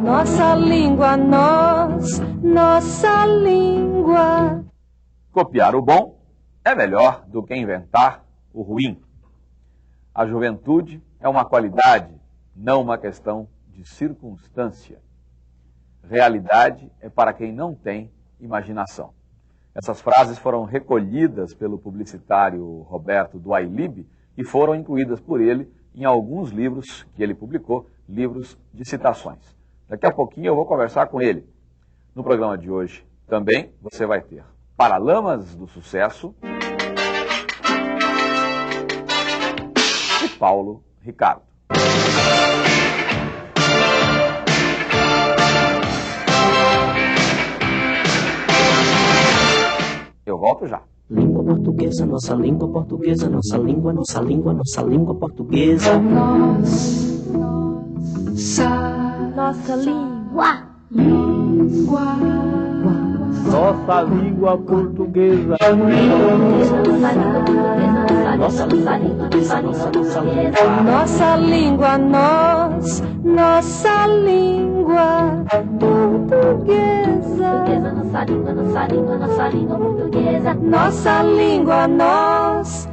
Nossa língua, nossa língua. Copiar o bom é melhor do que inventar o ruim. A juventude é uma qualidade, não uma questão de circunstância. Realidade é para quem não tem imaginação. Essas frases foram recolhidas pelo publicitário Roberto Duailib e foram incluídas por ele em alguns livros que ele publicou, livros de citações. Daqui a pouquinho eu vou conversar com ele. No programa de hoje também você vai ter Paralamas do Sucesso e Paulo Ricardo. Eu volto já. Língua portuguesa, nossa língua portuguesa, nossa língua, nossa língua, nossa língua portuguesa. Nossa língua. Nossa língua portuguesa. Nossa língua portuguesa, nossa língua. Nossa língua, nossa língua portuguesa. Nossa língua, nossa língua, nossa língua portuguesa. Nossa língua, nossa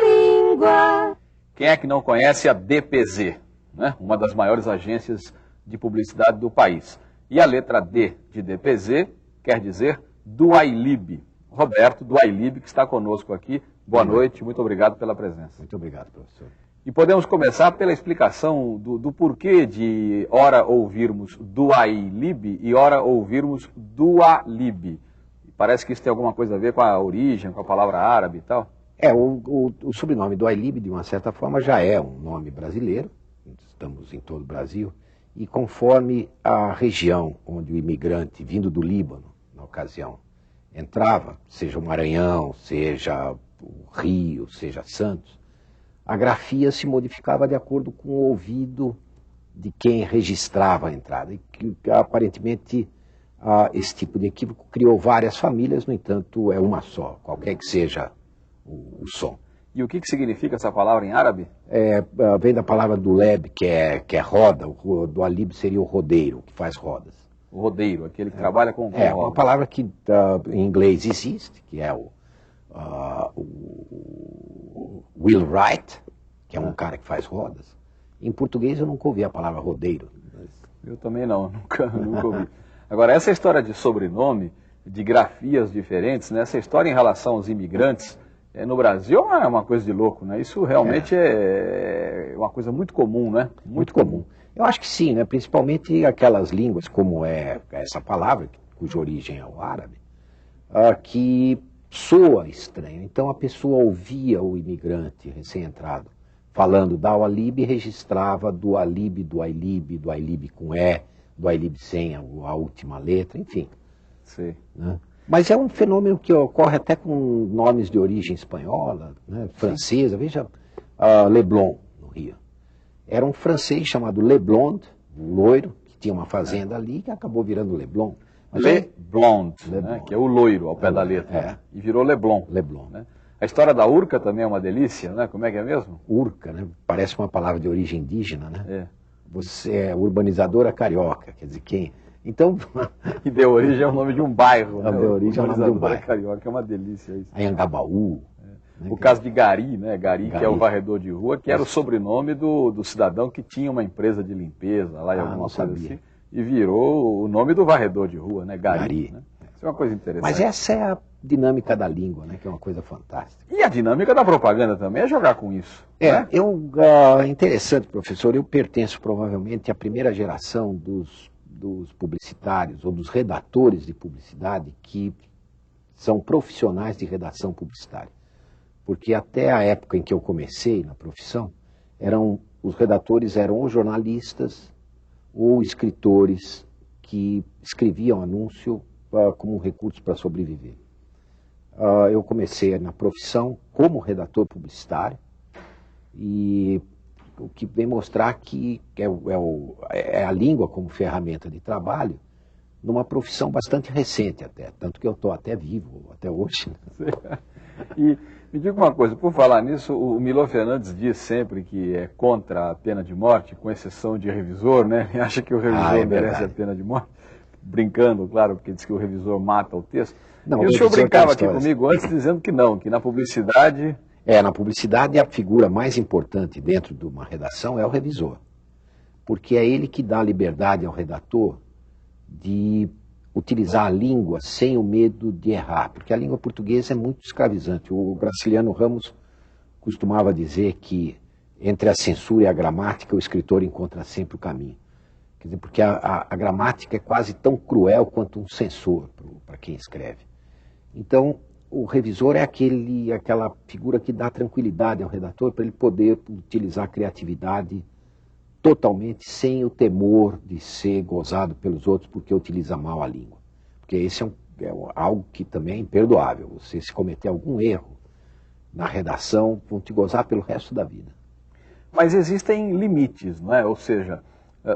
língua. Quem é que não conhece a DPZ, né? Uma das maiores agências de publicidade do país. E a letra D de DPZ quer dizer Duailib. Roberto Duailib, que está conosco aqui. Boa noite, muito obrigado pela presença. Muito obrigado, professor. E podemos começar pela explicação do porquê de ora ouvirmos Duailib e ora ouvirmos Dualib. Parece que isso tem alguma coisa a ver com a origem, com a palavra árabe e tal. O sobrenome Duailib, de uma certa forma, já é um nome brasileiro. Estamos em todo o Brasil. E conforme a região onde o imigrante, vindo do Líbano, na ocasião, entrava, seja o Maranhão, seja o Rio, seja Santos, a grafia se modificava de acordo com o ouvido de quem registrava a entrada. E que, aparentemente, esse tipo de equívoco criou várias famílias, no entanto, é uma só, qualquer que seja o som. E o que significa essa palavra em árabe? Vem da palavra do leb, que é roda. O Dualib seria o rodeiro, que faz rodas. O rodeiro, aquele que trabalha com rodas. Uma palavra que em inglês existe, que é o wheelwright, que é um cara que faz rodas. Em português eu nunca ouvi a palavra rodeiro. Eu também não, nunca ouvi. Agora, essa história de sobrenome, de grafias diferentes, né? Essa história em relação aos imigrantes, no Brasil é uma coisa de louco, né? Isso realmente é uma coisa muito comum, né? Muito comum. Eu acho que sim, né? Principalmente aquelas línguas como é essa palavra, cuja origem é o árabe, que soa estranho. Então a pessoa ouvia o imigrante recém-entrado falando Dualib e registrava Dualib, Duailib, Duailib com E, Duailib sem a última letra, enfim. Sim. Né? Mas é um fenômeno que ocorre até com nomes de origem espanhola, né, francesa. Veja, Leblon, no Rio. Era um francês chamado Leblond, um loiro, que tinha uma fazenda ali, que acabou virando Leblon. Leblond, né, que é o loiro ao pé da letra. E virou Leblon. Leblon. Né? A história da urca também é uma delícia, né? Como é que é mesmo? Urca, né? Parece uma palavra de origem indígena, né? É. Você é urbanizadora carioca, quer dizer, quem... Então... E deu origem ao nome de um bairro. Né? Deu origem ao nome de um bairro. Carioca, é uma delícia isso. Anhangabaú. Né? O caso de Gari, né? Gari, que é o varredor de rua, que era o sobrenome do cidadão que tinha uma empresa de limpeza lá em alguma coisa assim. E virou o nome do varredor de rua, né? Gari. Né? Isso é uma coisa interessante. Mas essa é a dinâmica da língua, né? Que é uma coisa fantástica. E a dinâmica da propaganda também é jogar com isso. Né? Interessante, professor. Eu pertenço provavelmente à primeira geração dos publicitários ou dos redatores de publicidade que são profissionais de redação publicitária. Porque até a época em que eu comecei na profissão, os redatores eram ou jornalistas ou escritores que escreviam anúncio como um recurso para sobreviver. Eu comecei na profissão como redator publicitário e o que vem mostrar que é a língua como ferramenta de trabalho numa profissão bastante recente até, tanto que eu estou até vivo, até hoje. E Me diga uma coisa, por falar nisso, o Milor Fernandes diz sempre que é contra a pena de morte, com exceção de revisor, né? Ele acha que o revisor merece a pena de morte. Brincando, claro, porque diz que o revisor mata o texto. Não, e o senhor brincava aqui comigo antes dizendo que não, que na publicidade... Na publicidade a figura mais importante dentro de uma redação é o revisor. Porque é ele que dá liberdade ao redator de utilizar a língua sem o medo de errar, porque a língua portuguesa é muito escravizante. O Graciliano Ramos costumava dizer que entre a censura e a gramática o escritor encontra sempre o caminho. Quer dizer, porque a gramática é quase tão cruel quanto um censor para quem escreve. Então, o revisor é aquela figura que dá tranquilidade ao redator para ele poder utilizar a criatividade totalmente sem o temor de ser gozado pelos outros porque utiliza mal a língua. Porque esse é algo que também é imperdoável. Você se cometer algum erro na redação, vão te gozar pelo resto da vida. Mas existem limites, não é? Ou seja,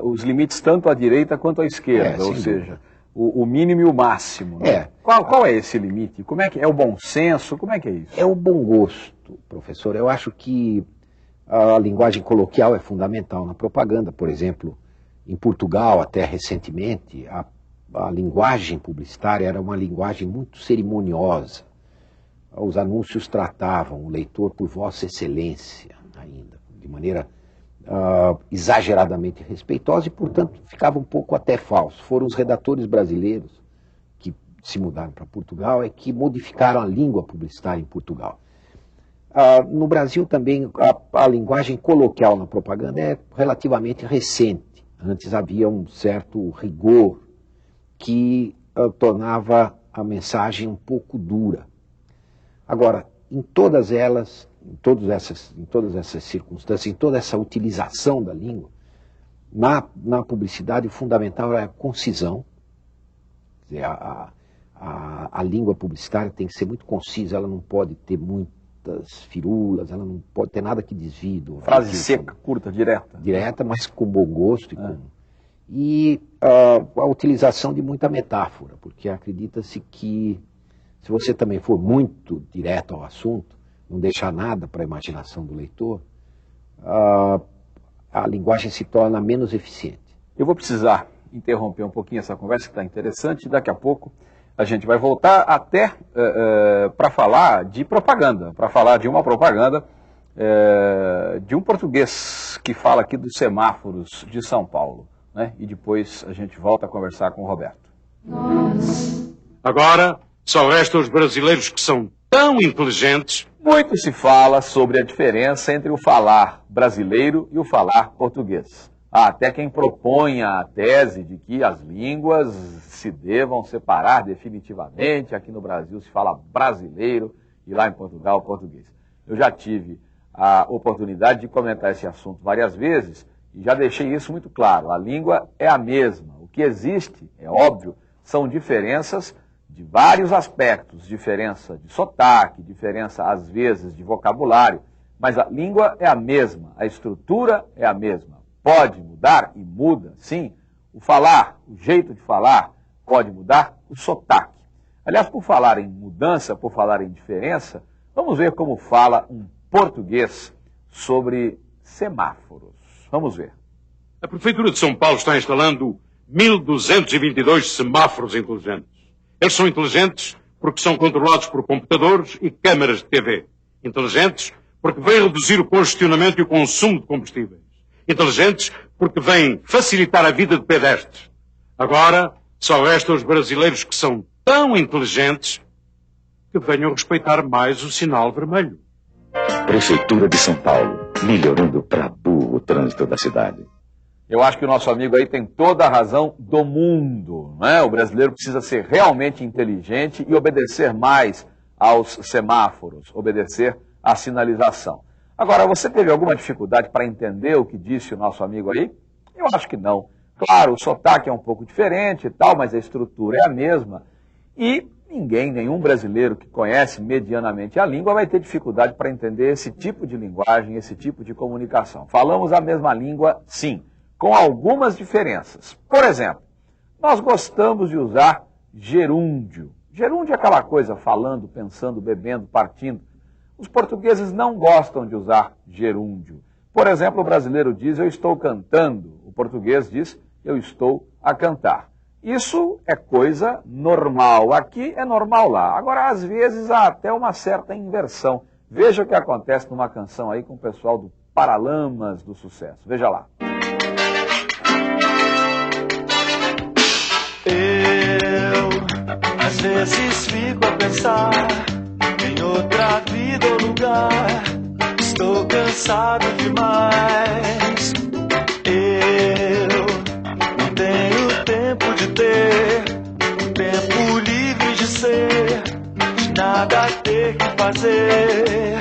os limites tanto à direita quanto à esquerda, ou seja, o mínimo e o máximo. Né? Qual é esse limite? Como é que é o bom senso? Como é que é isso? É o bom gosto, professor. Eu acho que a linguagem coloquial é fundamental na propaganda. Por exemplo, em Portugal, até recentemente, a linguagem publicitária era uma linguagem muito cerimoniosa. Os anúncios tratavam o leitor por Vossa Excelência ainda, de maneira exageradamente respeitosa e, portanto, ficava um pouco até falso. Foram os redatores brasileiros que se mudaram para Portugal é que modificaram a língua publicitária em Portugal. No Brasil também a linguagem coloquial na propaganda é relativamente recente. Antes havia um certo rigor que tornava a mensagem um pouco dura. Agora, em todas essas circunstâncias, em toda essa utilização da língua, na publicidade o fundamental é a concisão. Quer dizer, a língua publicitária tem que ser muito concisa, ela não pode ter muitas firulas, ela não pode ter nada que desvie do... Frase seca, curta, direta. Direta, mas com bom gosto. E a utilização de muita metáfora, porque acredita-se que se você também for muito direto ao assunto, não deixar nada para a imaginação do leitor, a linguagem se torna menos eficiente. Eu vou precisar interromper um pouquinho essa conversa que está interessante, e daqui a pouco a gente vai voltar até para falar de propaganda, para falar de uma propaganda de um português que fala aqui dos semáforos de São Paulo. Né? E depois a gente volta a conversar com o Roberto. Agora, só restam os brasileiros que são tão inteligentes. Muito se fala sobre a diferença entre o falar brasileiro e o falar português. Há até quem proponha a tese de que as línguas se devam separar definitivamente. Aqui no Brasil se fala brasileiro e lá em Portugal português. Eu já tive a oportunidade de comentar esse assunto várias vezes e já deixei isso muito claro. A língua é a mesma. O que existe, é óbvio, são diferenças de vários aspectos. Diferença de sotaque, diferença às vezes de vocabulário, mas a língua é a mesma, a estrutura é a mesma. Pode mudar e muda, sim. O falar, o jeito de falar, pode mudar o sotaque. Aliás, por falar em mudança, por falar em diferença, vamos ver como fala um português sobre semáforos. Vamos ver. A Prefeitura de São Paulo está instalando 1.222 semáforos inteligentes. Eles são inteligentes porque são controlados por computadores e câmaras de TV. Inteligentes porque vêm reduzir o congestionamento e o consumo de combustíveis. Inteligentes porque vêm facilitar a vida de pedestres. Agora, só restam os brasileiros que são tão inteligentes que venham respeitar mais o sinal vermelho. Prefeitura de São Paulo, melhorando para burro o trânsito da cidade. Eu acho que o nosso amigo aí tem toda a razão do mundo, né? O brasileiro precisa ser realmente inteligente e obedecer mais aos semáforos, obedecer à sinalização. Agora, você teve alguma dificuldade para entender o que disse o nosso amigo aí? Eu acho que não. Claro, o sotaque é um pouco diferente e tal, mas a estrutura é a mesma. E nenhum brasileiro que conhece medianamente a língua vai ter dificuldade para entender esse tipo de linguagem, esse tipo de comunicação. Falamos a mesma língua, sim, com algumas diferenças. Por exemplo, nós gostamos de usar gerúndio. Gerúndio é aquela coisa falando, pensando, bebendo, partindo. Os portugueses não gostam de usar gerúndio. Por exemplo, o brasileiro diz, eu estou cantando. O português diz, eu estou a cantar. Isso é coisa normal. Aqui é normal lá. Agora, às vezes, há até uma certa inversão. Veja o que acontece numa canção aí com o pessoal do Paralamas do Sucesso. Veja lá. Eu, às vezes, fico a pensar em outra vida ou lugar. Estou cansado demais. Eu não tenho tempo de ter tempo livre de ser, de nada ter que fazer.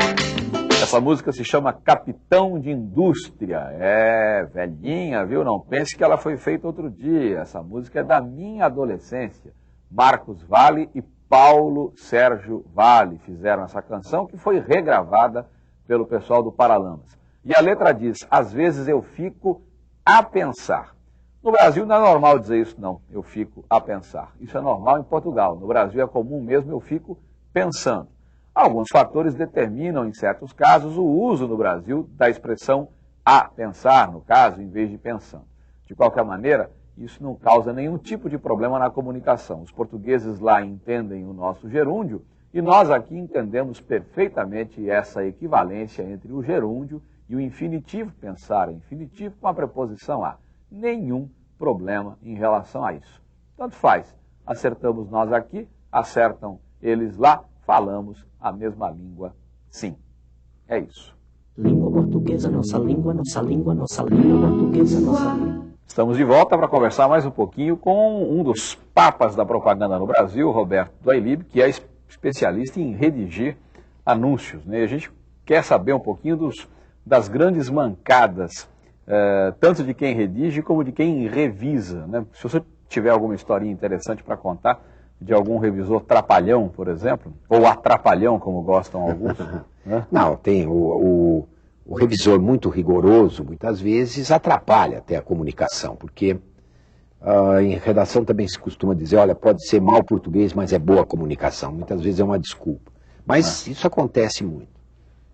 Essa música se chama Capitão de Indústria. É velhinha, viu? Não pense que ela foi feita outro dia. Essa música é da minha adolescência. Marcos Valle e Paulo Sérgio Valle fizeram essa canção, que foi regravada pelo pessoal do Paralamas. E a letra diz, às vezes eu fico a pensar. No Brasil não é normal dizer isso, não. Eu fico a pensar. Isso é normal em Portugal. No Brasil é comum mesmo, eu fico pensando. Alguns fatores determinam, em certos casos, o uso no Brasil da expressão a pensar, no caso, em vez de pensando. De qualquer maneira, isso não causa nenhum tipo de problema na comunicação. Os portugueses lá entendem o nosso gerúndio e nós aqui entendemos perfeitamente essa equivalência entre o gerúndio e o infinitivo, pensar em infinitivo com a preposição a. Nenhum problema em relação a isso. Tanto faz. Acertamos nós aqui, acertam eles lá, falamos a mesma língua, sim. É isso. Língua portuguesa, nossa língua, nossa língua, nossa língua portuguesa, nossa língua. Estamos de volta para conversar mais um pouquinho com um dos papas da propaganda no Brasil, Roberto Duailib, que é especialista em redigir anúncios, né? A gente quer saber um pouquinho das grandes mancadas, tanto de quem redige como de quem revisa, né? Se você tiver alguma historinha interessante para contar, de algum revisor trapalhão, por exemplo, ou atrapalhão, como gostam alguns, né? Não, tem o revisor muito rigoroso, muitas vezes atrapalha até a comunicação, porque em redação também se costuma dizer, olha, pode ser mau português, mas é boa comunicação. Muitas vezes é uma desculpa. Mas isso acontece muito.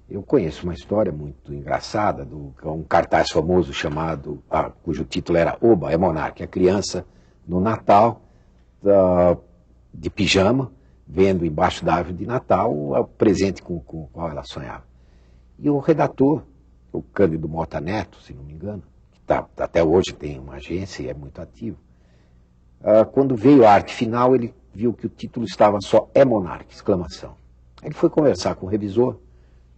Eu conheço uma história muito engraçada, um cartaz famoso chamado, cujo título era Oba, é Monarca, a criança no Natal, de pijama, vendo embaixo da árvore de Natal o presente com o qual ela sonhava. E o redator, o Cândido Mota Neto, se não me engano, que até hoje tem uma agência e é muito ativo, quando veio a arte final, ele viu que o título estava só É Monarca, exclamação. Aí ele foi conversar com o revisor,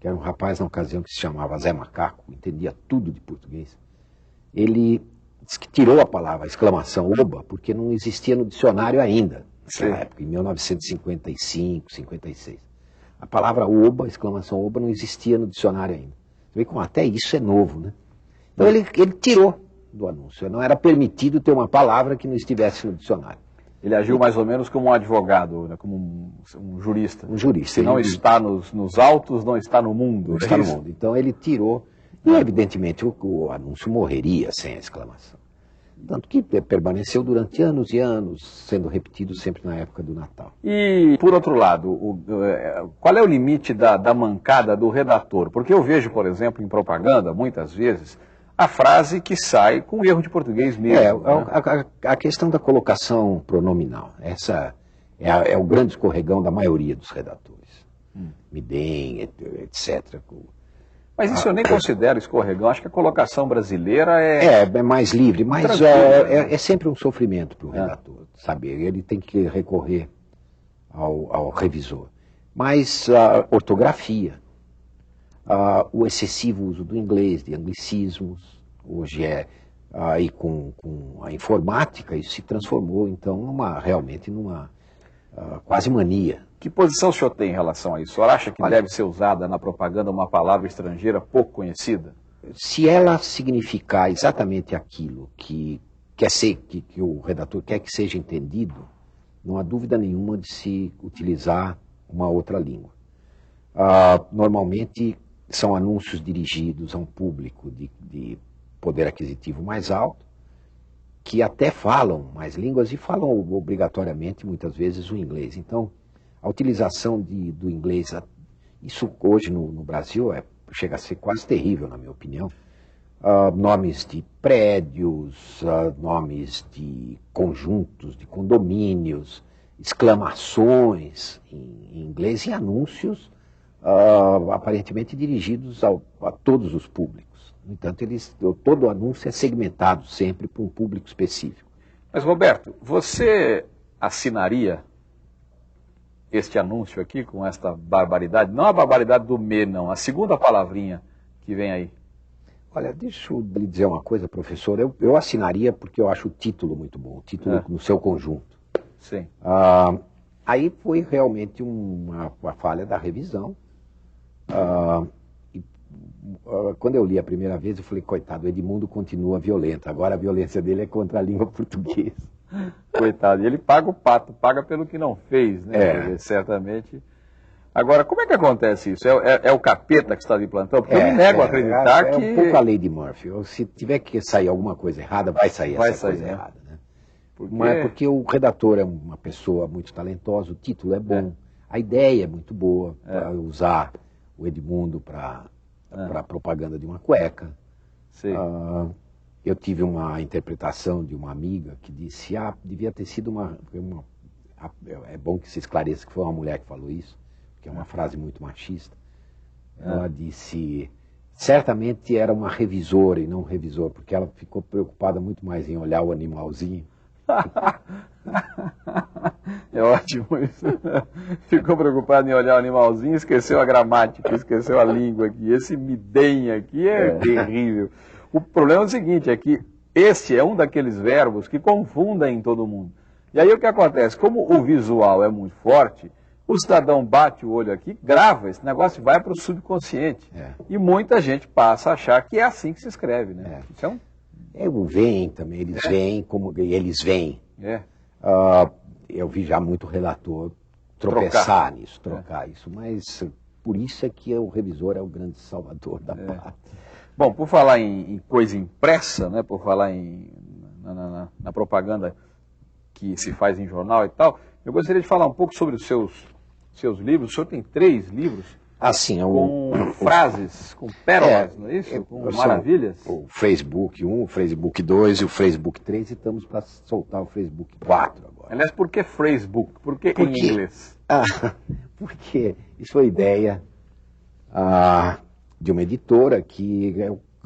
que era um rapaz na ocasião que se chamava Zé Macaco, entendia tudo de português. Ele disse que tirou a palavra, a exclamação, oba, porque não existia no dicionário ainda. Naquela época, em 1955, 56. A palavra oba, exclamação oba, não existia no dicionário ainda. Você vê como até isso é novo, né? Então ele tirou do anúncio. Não era permitido ter uma palavra que não estivesse no dicionário. Ele agiu mais ou menos como um advogado, né? Como um jurista. Um jurista. Se não está nos autos, não está no mundo. Não está no mundo. Então ele tirou, e evidentemente o anúncio morreria sem a exclamação. Tanto que permaneceu durante anos e anos, sendo repetido sempre na época do Natal. E, por outro lado, qual é o limite da mancada do redator? Porque eu vejo, por exemplo, em propaganda, muitas vezes, a frase que sai com erro de português mesmo. A questão da colocação pronominal. Essa é o grande escorregão da maioria dos redatores. Me deem, etc. Mas isso eu nem considero escorregão, acho que a colocação brasileira é mais livre, mas é sempre um sofrimento para o redator, sabe? Ele tem que recorrer ao revisor. Mas a ortografia, o excessivo uso do inglês, de anglicismos, hoje aí com a informática, isso se transformou então realmente numa quase mania. Que posição o senhor tem em relação a isso? O senhor acha que deve ser usada na propaganda uma palavra estrangeira pouco conhecida? Se ela significar exatamente aquilo que o redator quer que seja entendido, não há dúvida nenhuma de se utilizar uma outra língua. Normalmente são anúncios dirigidos a um público de poder aquisitivo mais alto, que até falam mais línguas e falam obrigatoriamente, muitas vezes, o inglês. Então, a utilização do inglês Isso hoje no Brasil chega a ser quase terrível, na minha opinião. Nomes de prédios, nomes de conjuntos, de condomínios, exclamações em inglês e anúncios aparentemente dirigidos a todos os públicos. No entanto, todo anúncio é segmentado sempre para um público específico. Mas, Roberto, você assinaria este anúncio aqui com esta barbaridade? Não a barbaridade do me, não. A segunda palavrinha que vem aí. Olha, deixa eu lhe dizer uma coisa, professor. Eu assinaria porque eu acho o título muito bom, o título no seu conjunto. Sim. Aí foi realmente uma falha da revisão. Quando eu li a primeira vez, eu falei, coitado, o Edmundo continua violento. Agora a violência dele é contra a língua portuguesa. Coitado, e ele paga o pato, paga pelo que não fez, né? Certamente. Agora, como é que acontece isso? É o capeta que está de plantão? Porque eu me nego a acreditar que... É um pouco a lei de Murphy. Se tiver que sair alguma coisa errada, vai sair essa coisa errada. Né? Mas porque o redator é uma pessoa muito talentosa, o título é bom, a ideia é muito boa, para usar o Edmundo para propaganda de uma cueca. Eu tive uma interpretação de uma amiga que disse, devia ter sido é bom que se esclareça que foi uma mulher que falou isso, que é uma frase muito machista. Ela disse, certamente era uma revisora e não um revisor, porque ela ficou preocupada muito mais em olhar o animalzinho. É ótimo isso. Ficou preocupado em olhar o animalzinho, esqueceu a gramática, esqueceu a língua aqui. Esse me deem aqui é terrível. O problema é o seguinte, é que este é um daqueles verbos que confundem todo mundo. E aí o que acontece? Como o visual é muito forte, o cidadão bate o olho aqui, grava, esse negócio vai para o subconsciente. E muita gente passa a achar que é assim que se escreve, né? Isso veem também, eles veem como eles veem. Eu vi já muito relator trocar isso, mas por isso é que o revisor é o grande salvador da pátria. Bom, por falar em coisa impressa, né, por falar na propaganda que se faz em jornal e tal, eu gostaria de falar um pouco sobre os seus livros. O senhor tem 3 livros com frases, com pérolas, não é isso? Com maravilhas. O Facebook 1, o Facebook 2 e o Facebook 3, e estamos para soltar o Facebook 4 agora. Aliás, por que Facebook? Por que em inglês? Porque isso foi ideia de uma editora que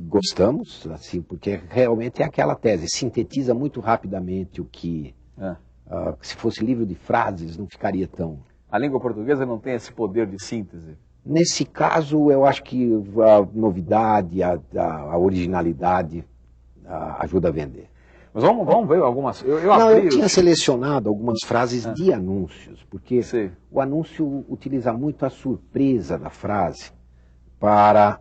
gostamos, assim, porque realmente é aquela tese, sintetiza muito rapidamente o que, se fosse livro de frases, não ficaria tão... A língua portuguesa não tem esse poder de síntese? Nesse caso, eu acho que a novidade, a originalidade ajuda a vender. Mas vamos ver algumas... Eu tinha selecionado algumas frases de anúncios, porque o anúncio utiliza muito a surpresa da frase para...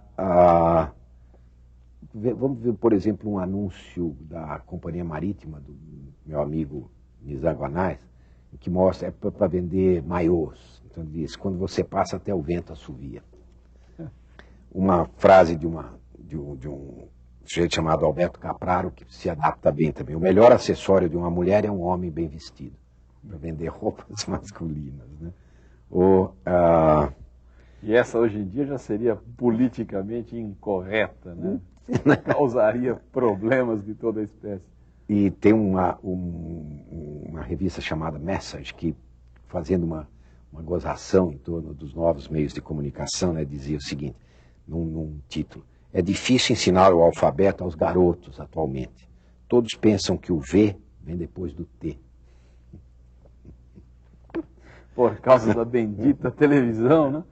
vamos ver, por exemplo, um anúncio da Companhia Marítima, do meu amigo Nizam Guanais, que mostra, para vender maiôs. Então diz, quando você passa até o vento assovia. Uma frase de um sujeito chamado Alberto Capraro, que se adapta bem também. O melhor acessório de uma mulher é um homem bem vestido, para vender roupas masculinas. Né? E essa hoje em dia já seria politicamente incorreta, né? Causaria problemas de toda a espécie. E tem uma revista chamada Message, que fazendo uma gozação em torno dos novos meios de comunicação, né, dizia o seguinte, num título, é difícil ensinar o alfabeto aos garotos atualmente. Todos pensam que o V vem depois do T. Por causa da bendita televisão, né?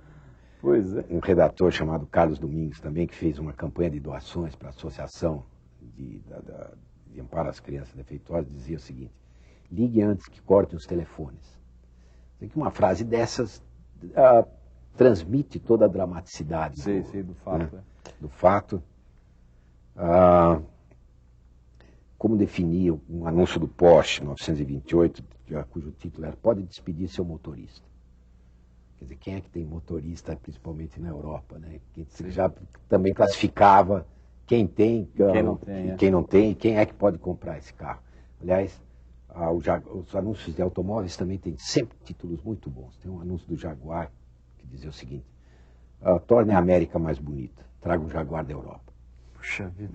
Pois é. Um redator chamado Carlos Domingos também, que fez uma campanha de doações para a Associação de Amparo às Crianças Defeituosas, dizia o seguinte, ligue antes que cortem os telefones. Que uma frase dessas transmite toda a dramaticidade do fato. Né? Do fato. Como definir um anúncio do Porsche 928, cujo título era Pode despedir seu motorista. Quer dizer, quem é que tem motorista, principalmente na Europa, né? Que já também classificava quem tem, quem não tem, e quem é que pode comprar esse carro. Aliás, os anúncios de automóveis também têm sempre títulos muito bons. Tem um anúncio do Jaguar que dizia o seguinte, torne a América mais bonita. Traga um jaguar da Europa. Puxa vida.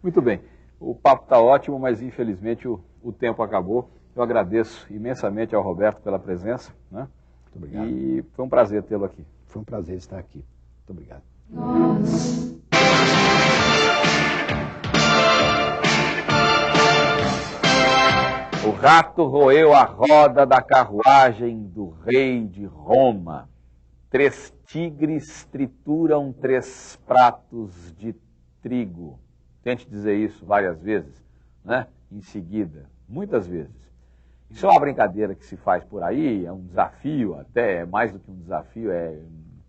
Muito bem. O papo está ótimo, mas infelizmente o tempo acabou. Eu agradeço imensamente ao Roberto pela presença, né? Muito obrigado. E foi um prazer tê-lo aqui. Foi um prazer estar aqui. Muito obrigado. O rato roeu a roda da carruagem do rei de Roma. 3 tigres trituram 3 pratos de trigo. Tente dizer isso várias vezes, né? Em seguida, muitas vezes. Isso é uma brincadeira que se faz por aí, é um desafio até, mais do que um desafio, é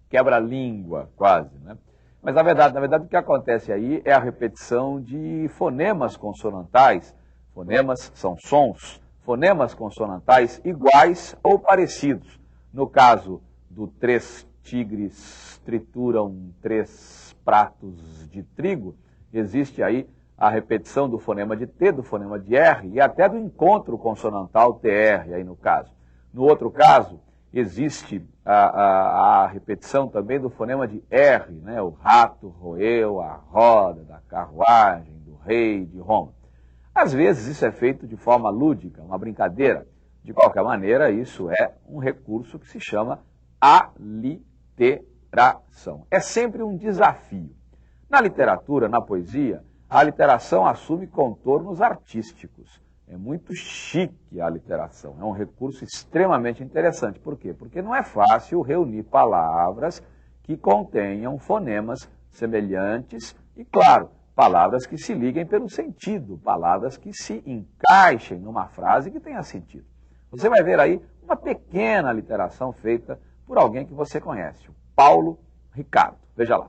quebra-língua quase, né? Mas na verdade o que acontece aí é a repetição de fonemas consonantais. Fonemas são sons, fonemas consonantais iguais ou parecidos. No caso do 3 tigres trituram 3 pratos de trigo, existe aí a repetição do fonema de T, do fonema de R e até do encontro consonantal TR, aí no caso. No outro caso, existe a repetição também do fonema de R, né? O rato roeu a roda da carruagem do rei de Roma. Às vezes isso é feito de forma lúdica, uma brincadeira. De qualquer maneira, isso é um recurso que se chama aliteração. É sempre um desafio. Na literatura, na poesia, a aliteração assume contornos artísticos. É muito chique a aliteração. É um recurso extremamente interessante. Por quê? Porque não é fácil reunir palavras que contenham fonemas semelhantes e, claro, palavras que se liguem pelo sentido, palavras que se encaixem numa frase que tenha sentido. Você vai ver aí uma pequena aliteração feita por alguém que você conhece, o Paulo Ricardo. Veja lá.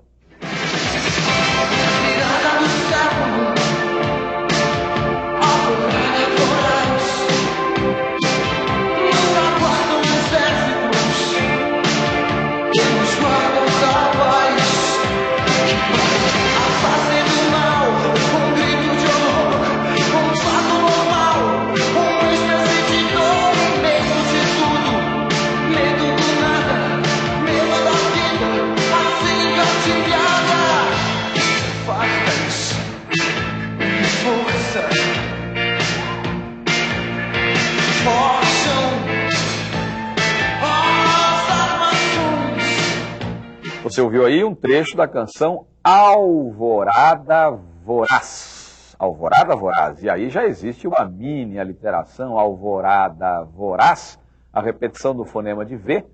Você ouviu aí um trecho da canção Alvorada Voraz. Alvorada Voraz. E aí já existe uma mini aliteração, Alvorada Voraz, a repetição do fonema de V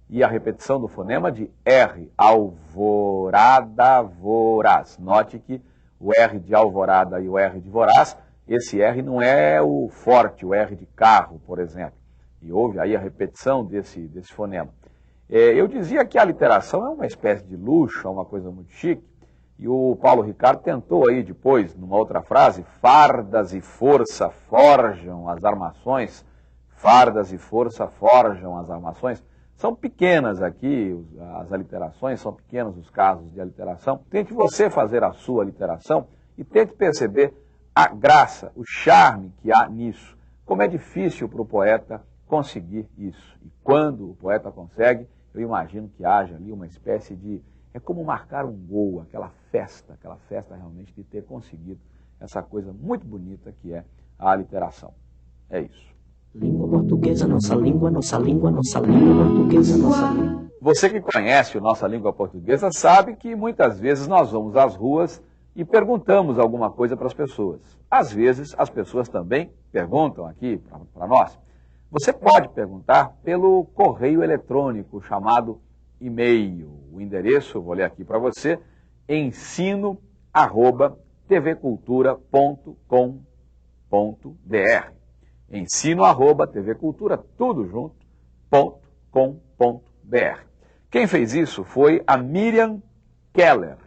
e a repetição do fonema de R. Alvorada Voraz. Note que o R de alvorada e o R de voraz, esse R não é o forte, o R de carro, por exemplo. E houve aí a repetição desse fonema. Eu dizia que a literação é uma espécie de luxo, é uma coisa muito chique, e o Paulo Ricardo tentou aí depois, numa outra frase, fardas e força forjam as armações, fardas e força forjam as armações. São pequenas aqui, as aliterações, são pequenos os casos de aliteração. Tente você fazer a sua aliteração e tente perceber a graça, o charme que há nisso. Como é difícil para o poeta conseguir isso. E quando o poeta consegue, eu imagino que haja ali uma espécie de... É como marcar um gol, aquela festa realmente de ter conseguido essa coisa muito bonita que é a aliteração. É isso. Língua portuguesa, nossa língua, nossa língua, nossa língua portuguesa, nossa língua. Você que conhece a nossa língua portuguesa sabe que muitas vezes nós vamos às ruas e perguntamos alguma coisa para as pessoas. Às vezes as pessoas também perguntam aqui para nós. Você pode perguntar pelo correio eletrônico chamado e-mail. O endereço, eu vou ler aqui para você, ensino@tvcultura.com.br. ensino@tvcultura, tudo junto, .com.br. Quem fez isso foi a Miriam Keller.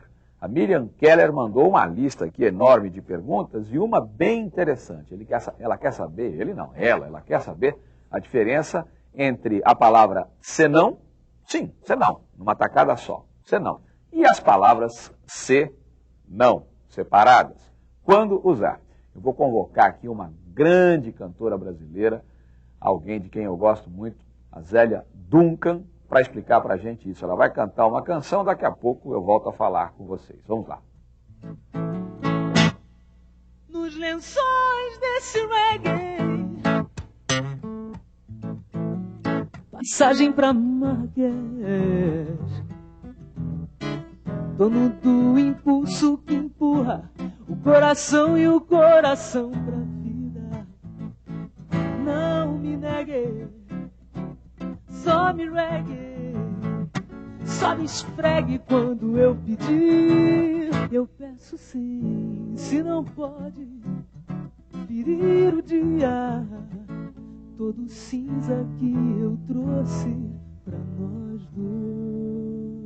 A Miriam Keller mandou uma lista aqui enorme de perguntas e uma bem interessante. Ela quer saber, ela quer saber a diferença entre a palavra senão, sim, senão, numa tacada só, senão, e as palavras se, não, separadas. Quando usar? Eu vou convocar aqui uma grande cantora brasileira, alguém de quem eu gosto muito, a Zélia Duncan, para explicar para a gente isso. Ela vai cantar uma canção, daqui a pouco eu volto a falar com vocês. Vamos lá. Nos lençóis desse reggae, passagem pra Marrakech, dono do impulso que empurra o coração e o coração pra vida. Não me negue, só me reggae, só me esfregue quando eu pedir. Eu peço sim, se não pode ferir o dia todo cinza que eu trouxe pra nós dois.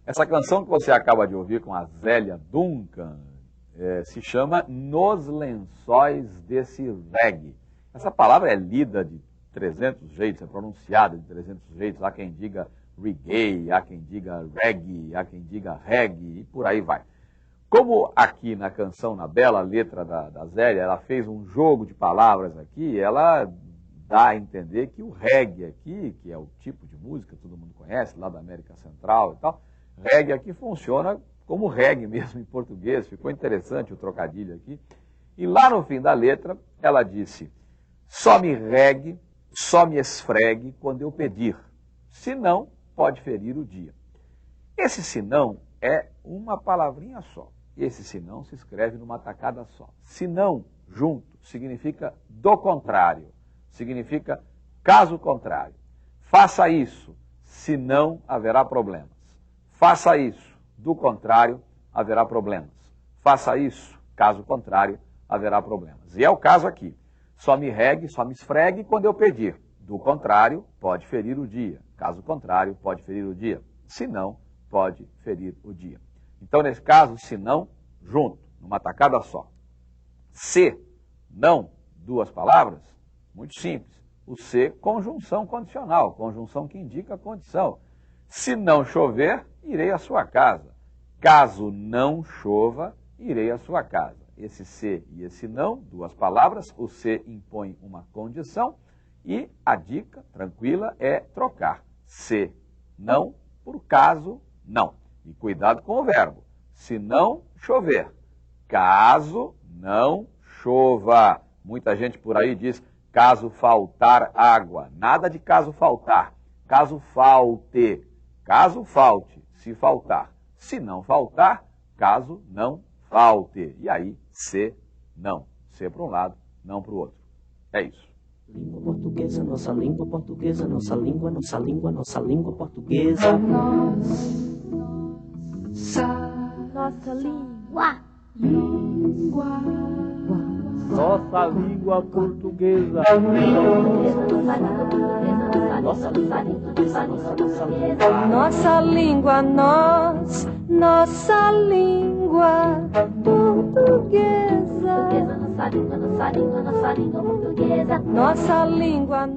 Essa canção que você acaba de ouvir com a Zélia Duncan se chama Nos Lençóis desse Reggae. Essa palavra é lida de 300 jeitos, é pronunciada de 300 jeitos. Há quem diga reggae, há quem diga reggae, há quem diga reggae e por aí vai. Como aqui na canção, na bela letra da Zélia, ela fez um jogo de palavras aqui, ela dá a entender que o reggae aqui, que é o tipo de música que todo mundo conhece, lá da América Central e tal, reggae aqui funciona como reggae mesmo em português. Ficou interessante o trocadilho aqui. E lá no fim da letra, ela disse: só me regue, só me esfregue quando eu pedir, senão pode ferir o dia. Esse senão é uma palavrinha só. Esse senão se escreve numa tacada só. Senão, junto, significa do contrário. Significa caso contrário. Faça isso, senão haverá problemas. Faça isso, do contrário, haverá problemas. Faça isso, caso contrário, haverá problemas. E é o caso aqui. Só me regue, só me esfregue quando eu pedir. Do contrário, pode ferir o dia. Caso contrário, pode ferir o dia. Se não, pode ferir o dia. Então, nesse caso, se não, junto, numa tacada só. Se, não, duas palavras, muito simples. O se, conjunção condicional, conjunção que indica a condição. Se não chover, irei à sua casa. Caso não chova, irei à sua casa. Esse se e esse não, duas palavras, o se impõe uma condição e a dica, tranquila, é trocar se não por caso não. E cuidado com o verbo. Se não chover, caso não chova. Muita gente por aí diz caso faltar água. Nada de caso faltar. Caso falte. Caso falte, se faltar. Se não faltar, caso não falte. E aí, se não. Se para um lado, não para o outro. É isso. Língua portuguesa, nossa língua portuguesa, nossa língua, nossa língua, nossa língua portuguesa. Nossa língua. Nossa língua portuguesa. Nossa língua, nossa língua portuguesa. Nossa língua, nossa língua, nossa língua portuguesa. Nossa língua,